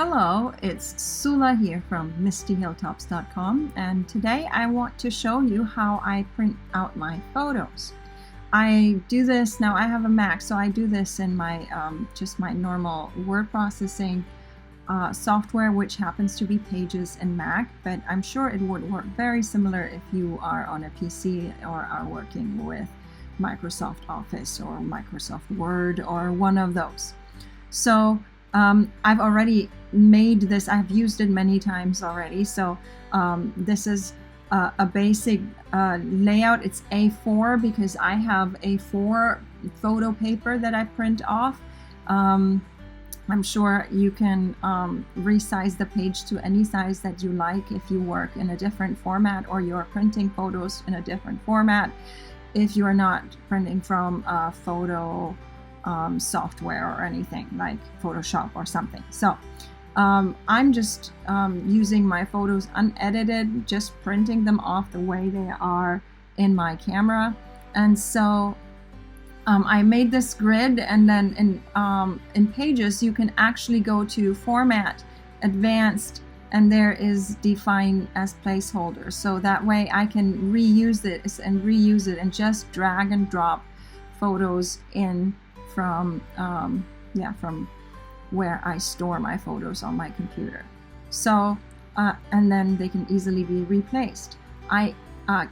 Hello, it's Sula here from MistyHilltops.com, and today I want to show you how I print out my photos. I do this now. I have a Mac, so I do this in my just my normal word processing software, which happens to be Pages in Mac, but I'm sure it would work very similar if you are on a PC or are working with Microsoft Office or Microsoft Word or one of those. So I've already made this. I've used it many times already. So this is a basic layout. It's A4 because I have A4 photo paper that I print off. I'm sure you can resize the page to any size that you like if you work in a different format or you're printing photos in a different format. If you are not printing from a photo software or anything like Photoshop or something. So I'm just using my photos unedited, just printing them off the way they are in my camera. And so I made this grid, and then in Pages you can actually go to Format, Advanced, and there is Define as Placeholder. So that way I can reuse it and just drag and drop photos in from where I store my photos on my computer. So and then they can easily be replaced. I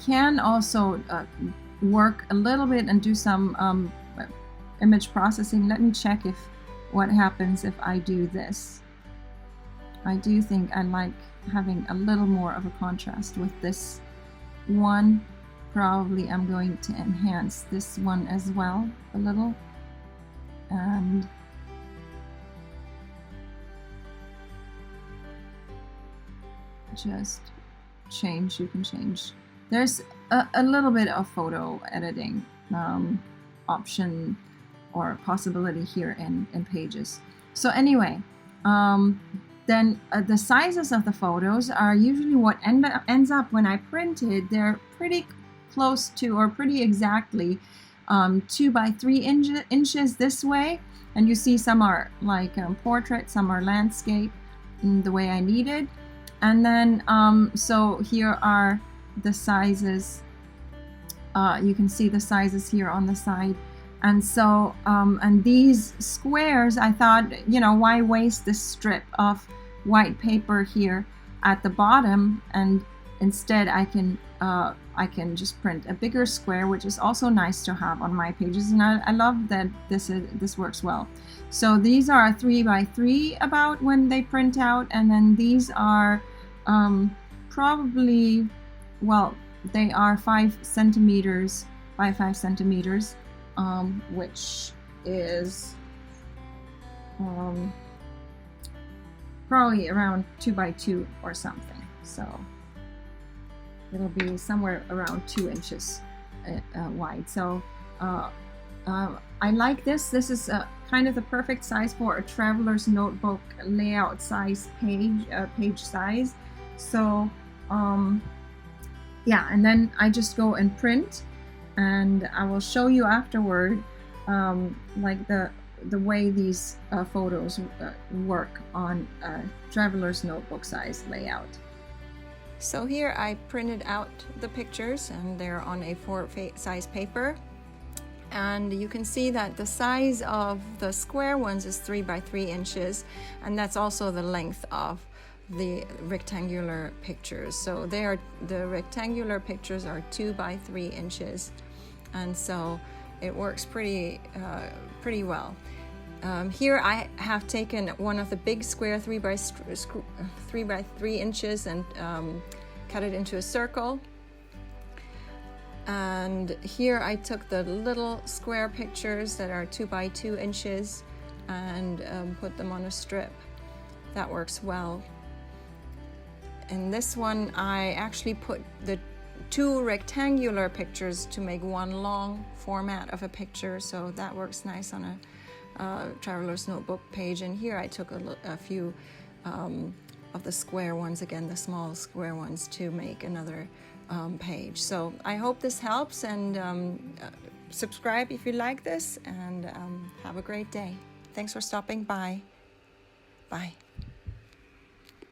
can also work a little bit and do some image processing. Let me check what happens if I do this. I do think I like having a little more of a contrast with this one. Probably I'm going to enhance this one as well a little, and just change. You can change. There's a little bit of photo editing option or possibility here in Pages. So anyway, then the sizes of the photos are usually what ends up when I print it. They're pretty close to, or pretty exactly 2 by 3 inches this way. And you see some are like portrait, some are landscape, the way I need it. And then so here are the sizes. You can see the sizes here on the side. And so and these squares, I thought, why waste this strip of white paper here at the bottom, and instead I can just print a bigger square, which is also nice to have on my pages. And I love that this works well. So these are 3 by 3 about when they print out, and then these are probably, well, they are 5 centimeters by 5 centimeters, which is probably around 2 by 2 or something. So it'll be somewhere around 2 inches wide. So I like this. This is kind of the perfect size for a traveler's notebook layout size page size. So yeah, and then I just go and print, and I will show you afterward like the way these photos work on a traveler's notebook size layout. So here I printed out the pictures, and they're on A4 size paper, and you can see that the size of the square ones is 3 by 3 inches, and that's also the length of the rectangular pictures. So the rectangular pictures are 2 by 3 inches, and so it works pretty well. Here I have taken one of the big square 3 by 3 inches and cut it into a circle. And here I took the little square pictures that are 2 by 2 inches and put them on a strip. That works well. In this one, I actually put the 2 rectangular pictures to make one long format of a picture, so that works nice on a traveler's notebook page. And here I took a few of the square ones, again the small square ones, to make another page. So I hope this helps, and subscribe if you like this, and have a great day. Thanks for stopping by. Bye.